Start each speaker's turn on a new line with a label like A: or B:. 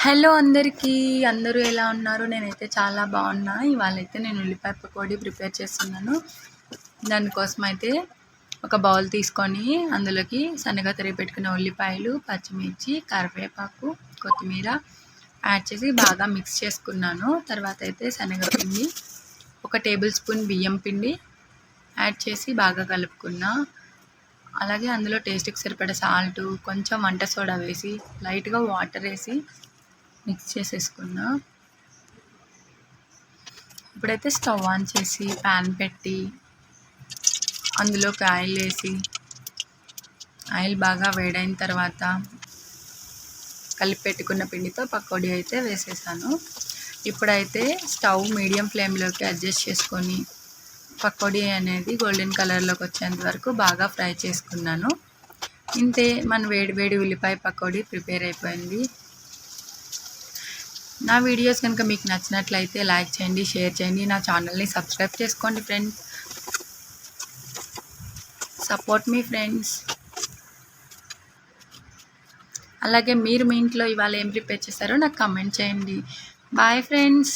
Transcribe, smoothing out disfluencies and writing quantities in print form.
A: Hello అందరికీ. అందరూ ఎలా ఉన్నారు? నేనైతే చాలా బాగున్నా. ఇవాళైతే నేను ఉల్లిపాయ పకోడీ ప్రిపేర్ చేస్తున్నాను. దానికోసం అయితే ఒక బౌల్ తీసుకొని అందులోకి సన్నగా తరిగి పెట్టుకున్న ఉల్లిపాయలు, పచ్చిమిర్చి, కరివేపాకు, కొత్తిమీర యాడ్ చేసి బాగా మిక్స్ చేసుకున్నాను. తర్వాత అయితే శనగపిండి, 1 టేబుల్ స్పూన్ బియ్యం పిండి యాడ్ చేసి బాగా కలుపుకున్నా. అలాగే అందులో టేస్ట్కి సరిపడా సాల్టు, కొంచెం వంట సోడా వేసి లైట్గా వాటర్ వేసి మిక్స్ చేసేసుకున్నా. ఇప్పుడైతే స్టవ్ ఆన్ చేసి ప్యాన్ పెట్టి అందులోకి ఆయిల్ వేసి ఆయిల్ బాగా వేడైన తర్వాత కలిపి పెట్టుకున్న పిండితో పకోడీ అయితే వేసేసాను. ఇప్పుడైతే స్టవ్ మీడియం ఫ్లేమ్లోకి అడ్జస్ట్ చేసుకొని పకోడీ అనేది గోల్డెన్ కలర్లోకి వచ్చేంత వరకు బాగా ఫ్రై చేసుకున్నాను. ఇంతే, మన వేడి వేడి ఉల్లిపాయ పకోడీ ప్రిపేర్ అయిపోయింది. నా వీడియోస్ కనుక మీకు నచ్చినట్లయితే లైక్ చేయండి, షేర్ చేయండి, నా ఛానల్ని సబ్స్క్రైబ్ చేసుకోండి ఫ్రెండ్స్. సపోర్ట్ మీ ఫ్రెండ్స్. అలాగే మీరు మీ ఇంట్లో ఇవాళ ఏం ప్రిపేర్ చేశారో నాకు కామెంట్ చేయండి. Bye friends.